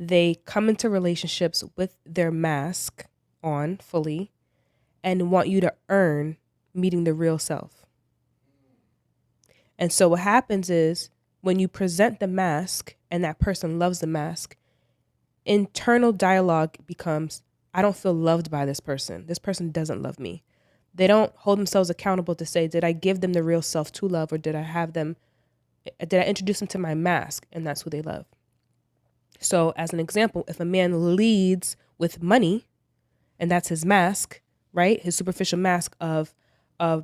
they come into relationships with their mask on fully and want you to earn meeting the real self. And so what happens is when you present the mask and that person loves the mask, internal dialogue becomes, I don't feel loved by this person. This person doesn't love me. They don't hold themselves accountable to say, did I give them the real self to love, or did I introduce them to my mask and that's who they love? So as an example, if a man leads with money and that's his mask, right? His superficial mask of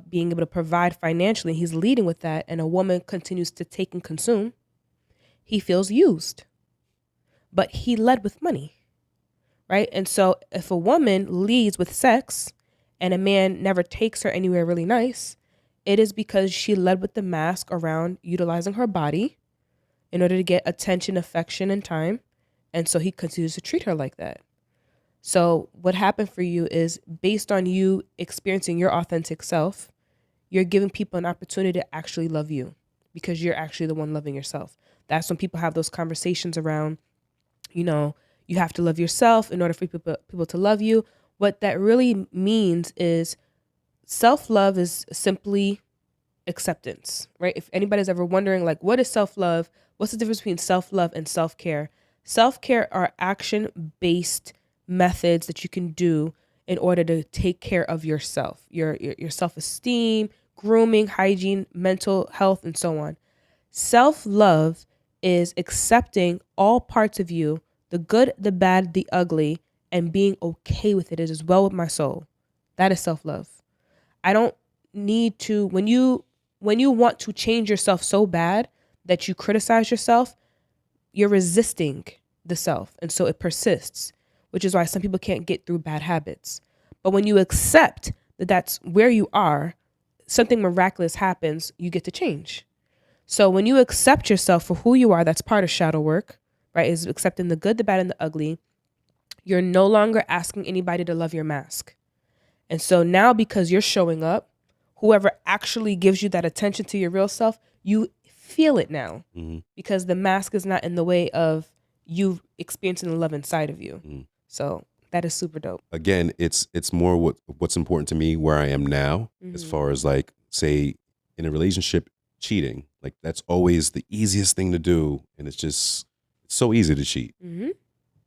being able to provide financially, he's leading with that, and a woman continues to take and consume, he feels used. But he led with money, right? And so if a woman leads with sex and a man never takes her anywhere really nice, it is because she led with the mask around utilizing her body in order to get attention, affection, and time. And so he continues to treat her like that. So what happened for you is, based on you experiencing your authentic self, you're giving people an opportunity to actually love you because you're actually the one loving yourself. That's when people have those conversations around, you know, you have to love yourself in order for people to love you. What that really means is self-love is simply acceptance, right? If anybody's ever wondering, like, what is self-love? What's the difference between self-love and self-care? Self-care are action-based methods that you can do in order to take care of yourself, your self-esteem, grooming, hygiene, mental health, and so on. Self-love is accepting all parts of you, the good, the bad, the ugly, and being okay with it as well with my soul. That is self-love. I don't need to, when you want to change yourself so bad that you criticize yourself, you're resisting the self. And so it persists, which is why some people can't get through bad habits. But when you accept that that's where you are, something miraculous happens, you get to change. So when you accept yourself for who you are, that's part of shadow work, right? Is accepting the good, the bad, and the ugly. You're no longer asking anybody to love your mask. And so now, because you're showing up, whoever actually gives you that attention to your real self, you feel it now, because the mask is not in the way of you experiencing the love inside of you. So that is super dope. Again, it's more what's important to me where I am now, as far as, like, say, in a relationship, cheating. Like, that's always the easiest thing to do, and it's so easy to cheat.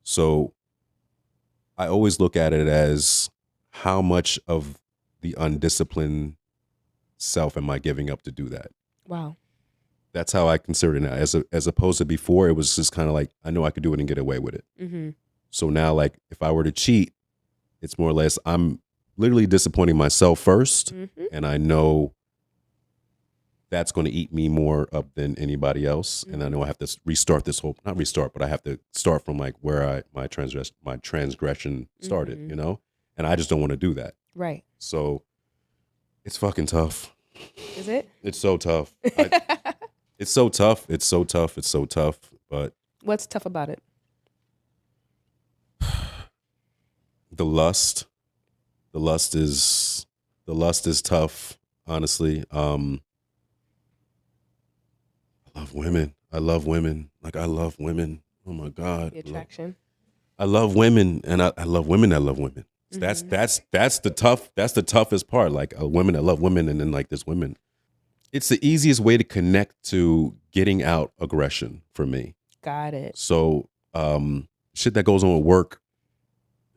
So I always look at it as, how much of the undisciplined self am I giving up to do that? Wow. That's how I consider it now. As opposed to before, it was just kind of like, I know I could do it and get away with it. So now, like, if I were to cheat, it's more or less, I'm literally disappointing myself first, and I know that's going to eat me more up than anybody else. And I know I have to restart this whole, not restart, but I have to start from, like, where my transgression started, you know? And I just don't want to do that. Right. So it's fucking tough. Is it? It's so tough. It's so tough. It's so tough. It's so tough. But what's tough about it? The lust is tough, honestly. I love women. Like, I love women. Oh my God. The attraction. I love women, and I love women that love women. That's the toughest part. Like, women that love women, and then, like, there's women. It's the easiest way to connect to getting out aggression for me. Got it. So shit that goes on with work,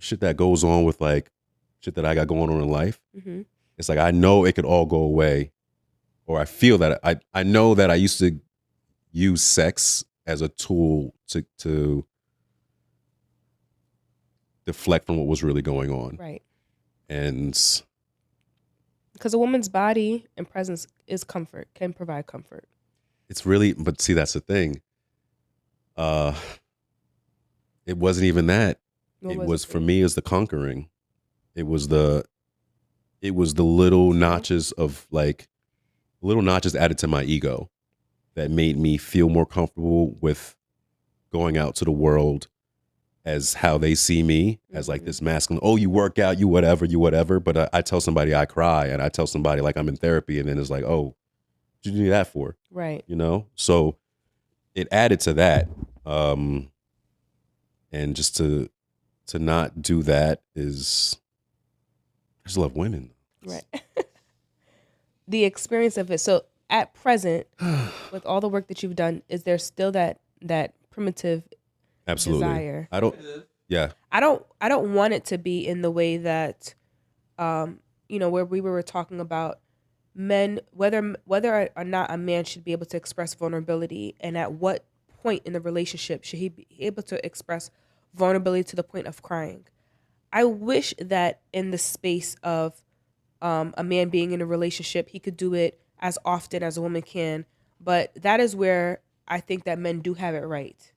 shit that goes on with, like, shit that I got going on in life. It's like, I know it could all go away, or I feel that I know that I used to use sex as a tool to deflect from what was really going on. Right. And because a woman's body and presence is comfort, can provide comfort. It's really, but see, that's the thing. It wasn't even that. For me, is the conquering. It was the little notches of, like, little notches added to my ego that made me feel more comfortable with going out to the world as how they see me, as, like, this masculine, oh, you work out, you whatever. But I tell somebody I cry, and I tell somebody, like, I'm in therapy, and then it's like, oh, what did you do that for? Right. You know? So it added to that. And just to not do that is, I just love women. Right. The experience of it. So at present, with all the work that you've done, is there still that primitive Absolutely. desire? I don't. Yeah. I don't want it to be in the way that, where we were talking about men, whether or not a man should be able to express vulnerability, and at what point in the relationship should he be able to express vulnerability to the point of crying. I wish that in the space of a man being in a relationship, he could do it as often as a woman can. But that is where I think that men do have it right,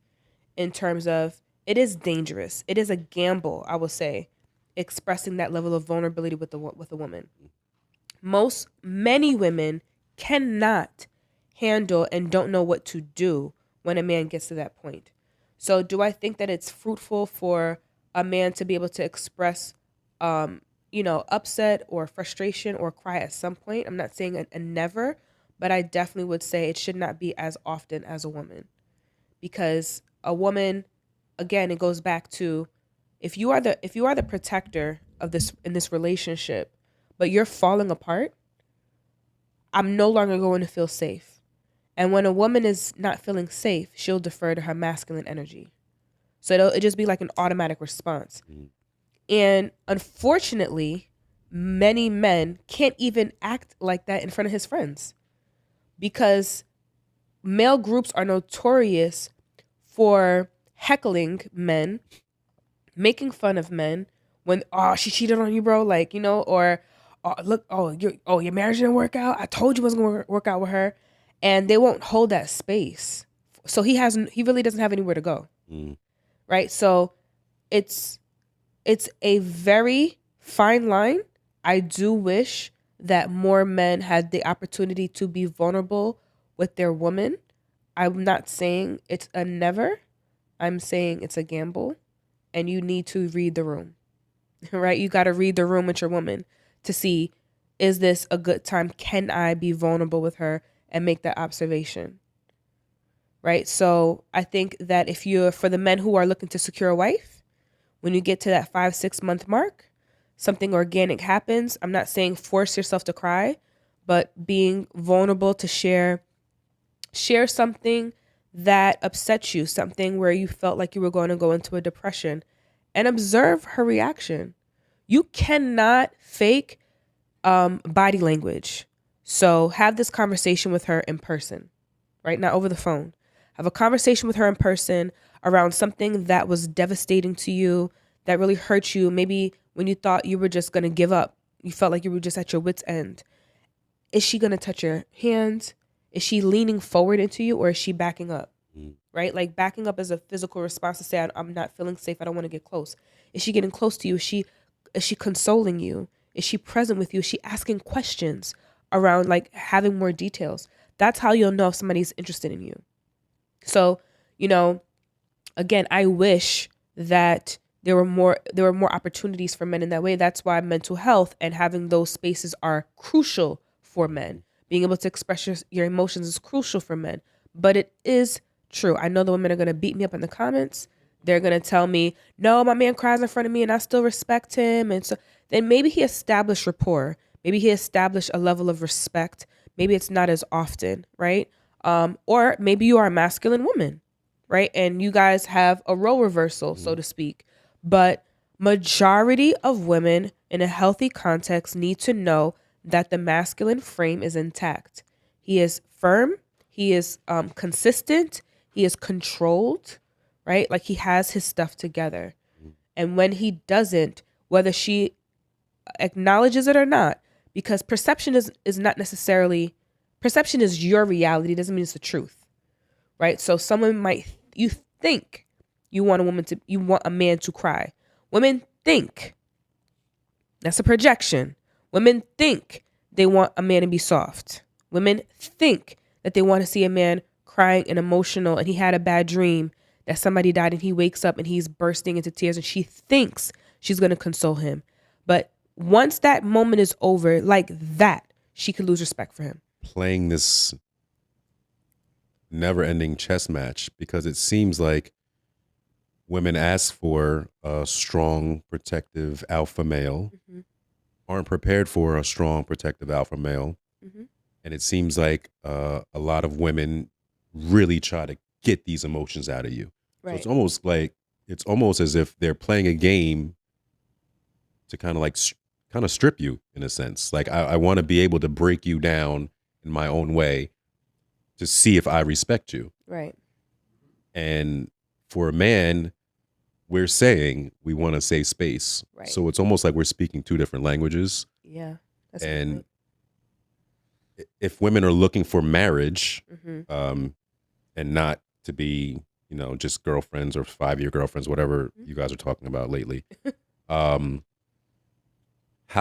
in terms of it is dangerous. It is a gamble, I will say, expressing that level of vulnerability with a woman. Many women cannot handle and don't know what to do when a man gets to that point. So do I think that it's fruitful for a man to be able to express upset or frustration or cry at some point? I'm not saying a never, but I definitely would say it should not be as often as a woman. Because a woman, again, it goes back to, if you are the protector of this in this relationship, but you're falling apart, I'm no longer going to feel safe. And when a woman is not feeling safe, she'll defer to her masculine energy. So it'll just be like an automatic response. And unfortunately, many men can't even act like that in front of his friends, because male groups are notorious for heckling men, making fun of men when, oh, she cheated on you, bro, like, or, oh, look, your marriage didn't work out. I told you it wasn't going to work out with her. And they won't hold that space. So he really doesn't have anywhere to go. Right? So it's a very fine line. I do wish that more men had the opportunity to be vulnerable with their woman. I'm not saying it's a never. I'm saying it's a gamble, and you need to read the room, right? You got to read the room with your woman to see, is this a good time? Can I be vulnerable with her and make that observation? Right? So I think that for the men who are looking to secure a wife, when you get to that 5-6 month mark, something organic happens. I'm not saying force yourself to cry, but being vulnerable to share something that upsets you, something where you felt like you were going to go into a depression, and observe her reaction. You cannot fake body language. So have this conversation with her in person, right? Not over the phone. Have a conversation with her in person around something that was devastating to you, that really hurt you. Maybe when you thought you were just going to give up, you felt like you were just at your wit's end. Is she going to touch your hands? Is she leaning forward into you, or is she backing up? Right? Like, backing up is a physical response to say, I'm not feeling safe. I don't want to get close. Is she getting close to you? Is she consoling you? Is she present with you? Is she asking questions around, like, having more details? That's how you'll know if somebody's interested in you. So, again, I wish that there were more opportunities for men in that way. That's why mental health and having those spaces are crucial for men. Being able to express your emotions is crucial for men. But it is true. I know the women are going to beat me up in the comments. They're going to tell me, no, my man cries in front of me and I still respect him. And so then maybe he established rapport. Maybe he established a level of respect. Maybe it's not as often, right? Or maybe you are a masculine woman, right? And you guys have a role reversal, so to speak. But majority of women in a healthy context need to know that the masculine frame is intact. He is firm. He is consistent. He is controlled, right? Like, he has his stuff together. And when he doesn't, whether she acknowledges it or not, because perception is not necessarily, perception is your reality, doesn't mean it's the truth, right? So you think you want a man to cry. Women think, that's a projection. Women think they want a man to be soft. Women think that they want to see a man crying and emotional, and he had a bad dream that somebody died, and he wakes up and he's bursting into tears, and she thinks she's going to console him. But once that moment is over, like that, she could lose respect for him. Playing this never-ending chess match, because it seems like women ask for a strong, protective alpha male, aren't prepared for a strong, protective alpha male. And it seems like a lot of women really try to get these emotions out of you. Right. So it's almost as if they're playing a game to kind of strip you in a sense. Like I want to be able to break you down in my own way to see if I respect you. Right. And for a man, we're saying we want a safe space. Right. So it's almost like we're speaking two different languages. Yeah. That's and if women are looking for marriage, and not to be, just girlfriends or 5-year girlfriends, whatever you guys are talking about lately, how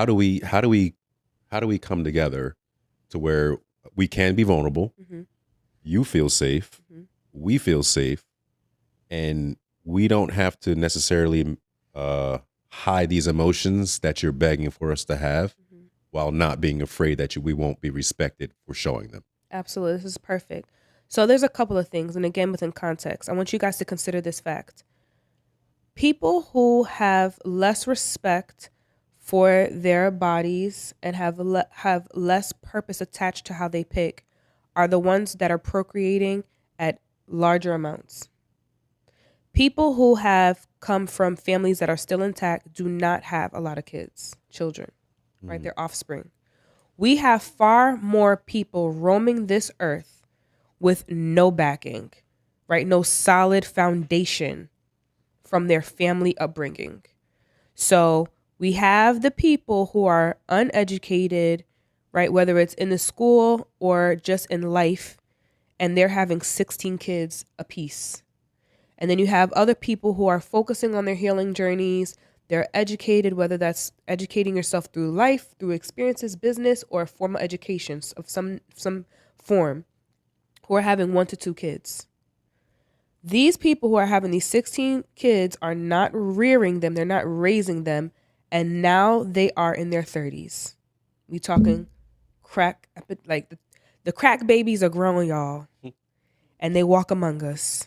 do we come together to where we can be vulnerable? You feel safe, we feel safe, and we don't have to necessarily hide these emotions that you're begging for us to have, while not being afraid that we won't be respected for showing them. Absolutely. This is perfect. So there's a couple of things. And again, within context, I want you guys to consider this fact. People who have less respect for their bodies and have less purpose attached to how they pick are the ones that are procreating at larger amounts. People who have come from families that are still intact do not have a lot of children, right? They're offspring. We have far more people roaming this earth with no backing, right? No solid foundation from their family upbringing. So we have the people who are uneducated, right? Whether it's in the school or just in life, and they're having 16 kids apiece. And then you have other people who are focusing on their healing journeys. They're educated, whether that's educating yourself through life, through experiences, business, or formal education of some form, who are having 1 to 2 kids. These people who are having these 16 kids are not rearing them. They're not raising them. And now they are in their 30s. We talking crack, like the crack babies are grown, y'all. And they walk among us.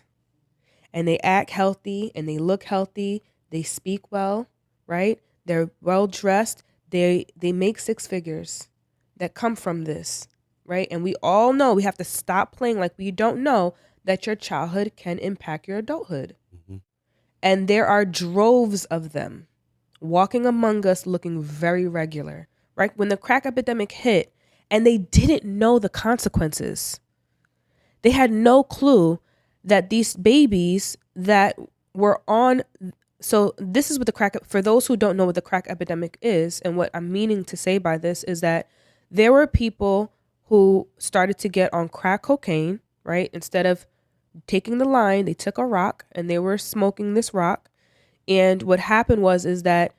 And they act healthy and they look healthy. They speak well, right? They're well dressed. They make 6 figures that come from this, right? And we all know we have to stop playing like we don't know that your childhood can impact your adulthood. And there are droves of them walking among us looking very regular, right? When the crack epidemic hit and they didn't know the consequences, they had no clue that these babies that were on. So this is what the crack, for those who don't know what the crack epidemic is, and what I'm meaning to say by this is that there were people who started to get on crack cocaine, right? Instead of taking the line, they took a rock and they were smoking this rock. And what happened is that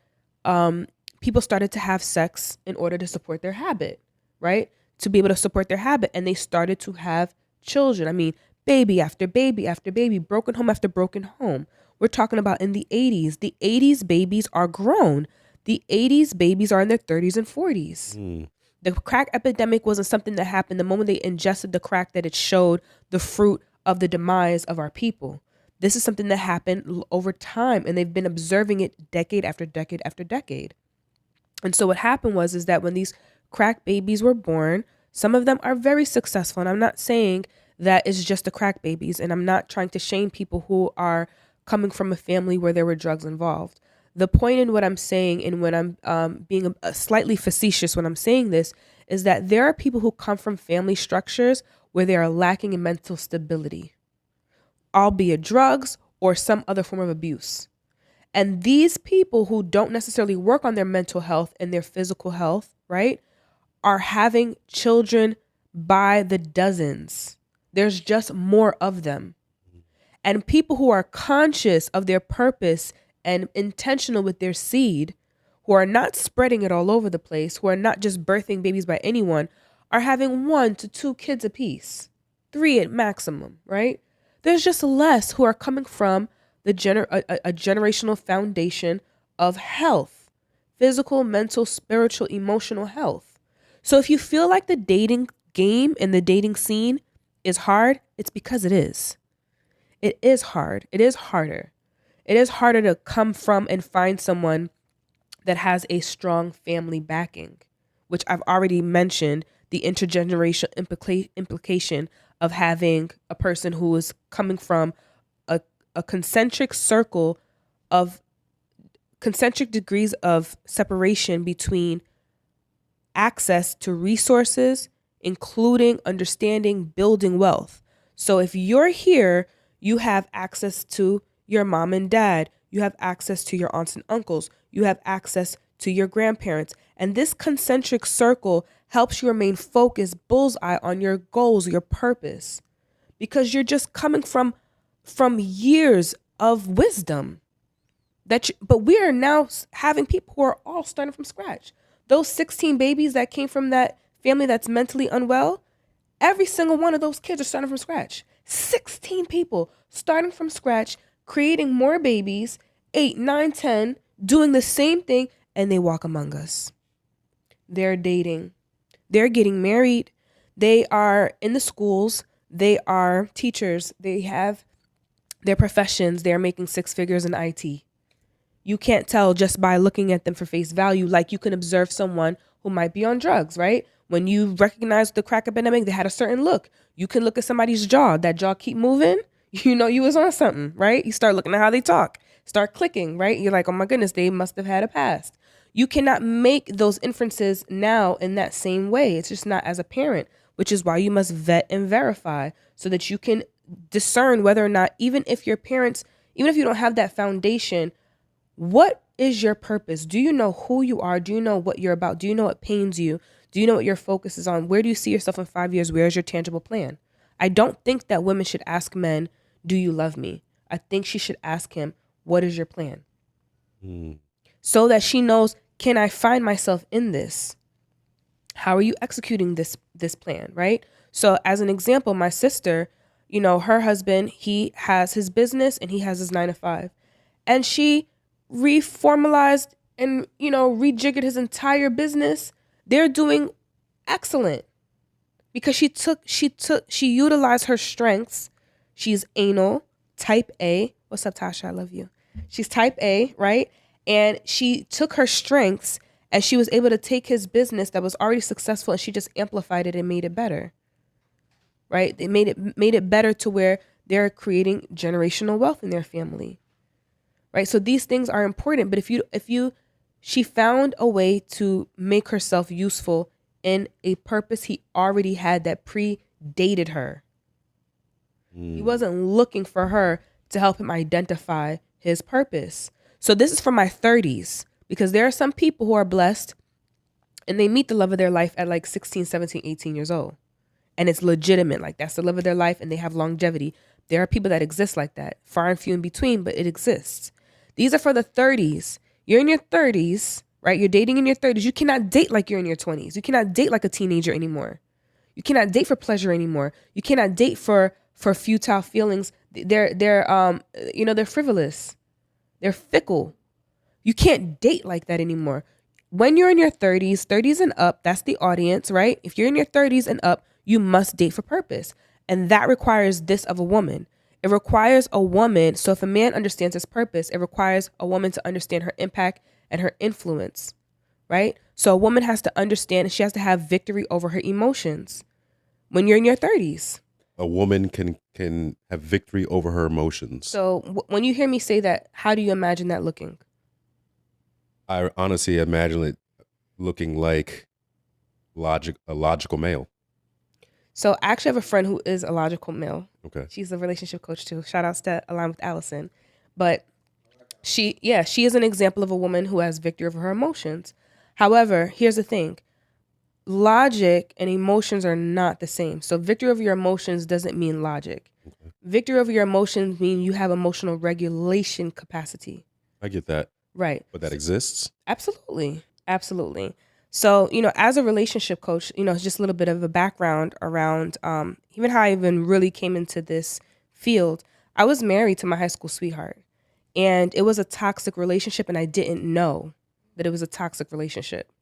people started to have sex in order to support their habit, right? To be able to support their habit. And they started to have children. I mean, baby after baby after baby, broken home after broken home. We're talking about in the 80s. The 80s babies are grown. The 80s babies are in their 30s and 40s. The crack epidemic wasn't something that happened the moment they ingested the crack that it showed the fruit of the demise of our people. This is something that happened over time, and they've been observing it decade after decade after decade. And so what happened is that when these crack babies were born, some of them are very successful. And I'm not saying that it's just the crack babies, and I'm not trying to shame people who are coming from a family where there were drugs involved. The point in what I'm saying, and when I'm being slightly facetious when I'm saying this, is that there are people who come from family structures where they are lacking in mental stability, albeit drugs or some other form of abuse. And these people who don't necessarily work on their mental health and their physical health, right, are having children by the dozens. There's just more of them. And people who are conscious of their purpose and intentional with their seed, who are not spreading it all over the place, who are not just birthing babies by anyone, are having 1 to 2 kids apiece, 3 at maximum, right? There's just less who are coming from a generational foundation of health, physical, mental, spiritual, emotional health. So if you feel like the dating game and the dating scene is hard, it's because it is. It is hard. It is harder. It is harder to come from and find someone that has a strong family backing, which I've already mentioned, the intergenerational implication of having a person who is coming from a concentric circle of concentric degrees of separation between access to resources, including understanding, building wealth. So if you're here, you have access to your mom and dad, you have access to your aunts and uncles, you have access to your grandparents. And this concentric circle helps you remain focused, bullseye on your goals, your purpose, because you're just coming from years of wisdom. But we are now having people who are all starting from scratch. Those 16 babies that came from that family that's mentally unwell, every single one of those kids are starting from scratch. 16 people starting from scratch, creating more babies, 8, 9, 10, doing the same thing, and they walk among us. They're dating. They're getting married. They are in the schools. They are teachers. They have their professions. They're making 6 figures in IT. You can't tell just by looking at them for face value, like you can observe someone who might be on drugs, right? When you recognize the crack epidemic, they had a certain look. You can look at somebody's jaw. That jaw keep moving. You know you was on something, right? You start looking at how they talk. Start clicking, right? You're like, oh my goodness, they must have had a past. You cannot make those inferences now in that same way. It's just not as a parent, which is why you must vet and verify so that you can discern whether or not, even if your parents, even if you don't have that foundation, what is your purpose? Do you know who you are? Do you know what you're about? Do you know what pains you? Do you know what your focus is on? Where do you see yourself in 5 years? Where is your tangible plan? I don't think that women should ask men, do you love me? I think she should ask him, what is your plan? So that she knows, can I find myself in this? How are you executing this plan, right? So as an example, my sister, her husband, he has his business and he has his 9 to 5. And she reformalized and rejiggered his entire business. They're doing excellent because she utilized her strengths. She's anal, type A. What's up, Tasha? I love you. She's type A, right? And she took her strengths and she was able to take his business that was already successful and she just amplified it and made it better, right? They made it better to where they're creating generational wealth in their family. Right. So these things are important. But she found a way to make herself useful in a purpose he already had that predated her. He wasn't looking for her to help him identify his purpose. So this is for my 30s, because there are some people who are blessed and they meet the love of their life at like 16, 17, 18 years old. And it's legitimate. Like that's the love of their life and they have longevity. There are people that exist like that, far and few in between, but it exists. These are for the 30s. You're in your 30s, right? You're dating in your 30s. You cannot date like you're in your 20s. You cannot date like a teenager anymore. You cannot date for pleasure anymore. You cannot date for futile feelings. They're frivolous. They're fickle. You can't date like that anymore. When you're in your 30s and up, that's the audience, right? If you're in your 30s and up, you must date for purpose. And that requires this of a woman. It requires a woman. So if a man understands his purpose, it requires a woman to understand her impact and her influence, right? So a woman has to understand and she has to have victory over her emotions when you're in your 30s. A woman can have victory over her emotions. So when you hear me say that, how do you imagine that looking? I honestly imagine it looking like a logical male. So I actually have a friend who is a logical male. Okay. She's a relationship coach too. Shout outs to Align with Allison. But she is an example of a woman who has victory over her emotions. However, here's the thing. Logic and emotions are not the same. So victory over your emotions doesn't mean logic. Okay. Victory over your emotions means you have emotional regulation capacity. I get that. Right. But that exists? Absolutely. Absolutely. So, as a relationship coach, it's just a little bit of a background around even how I even really came into this field. I was married to my high school sweetheart, and it was a toxic relationship, and I didn't know that it was a toxic relationship.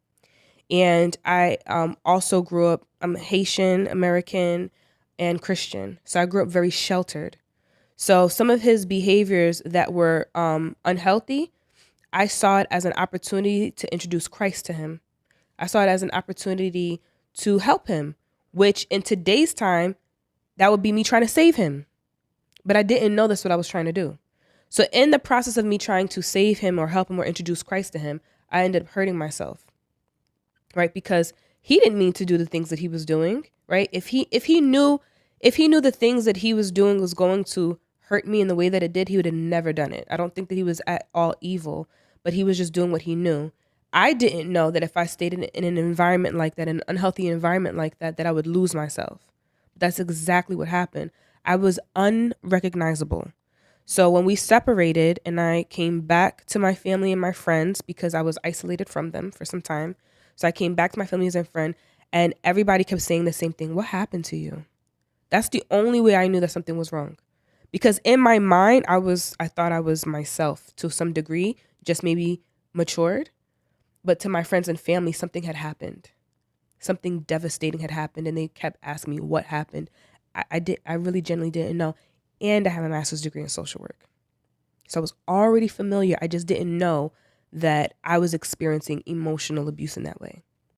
And I also grew up, I'm Haitian, American, and Christian. So I grew up very sheltered. So some of his behaviors that were unhealthy, I saw it as an opportunity to introduce Christ to him. I saw it as an opportunity to help him, which in today's time, that would be me trying to save him. But I didn't know that's what I was trying to do. So in the process of me trying to save him or help him or introduce Christ to him, I ended up hurting myself, right? Because he didn't mean to do the things that he was doing, right? If he knew the things that he was doing was going to hurt me in the way that it did, he would have never done it. I don't think that he was at all evil, but he was just doing what he knew. I didn't know that if I stayed in an environment like that, an unhealthy environment like that, that I would lose myself. That's exactly what happened. I was unrecognizable. So when we separated and I came back to my family and my friends because I was isolated from them for some time. So I came back to my family and friend, and everybody kept saying the same thing. What happened to you? That's the only way I knew that something was wrong. Because in my mind, I thought I was myself to some degree, just maybe matured. But to my friends and family, something had happened. Something devastating had happened, and they kept asking me what happened. I really genuinely didn't know. And I have a master's degree in social work. So I was already familiar. I just didn't know that I was experiencing emotional abuse in that way.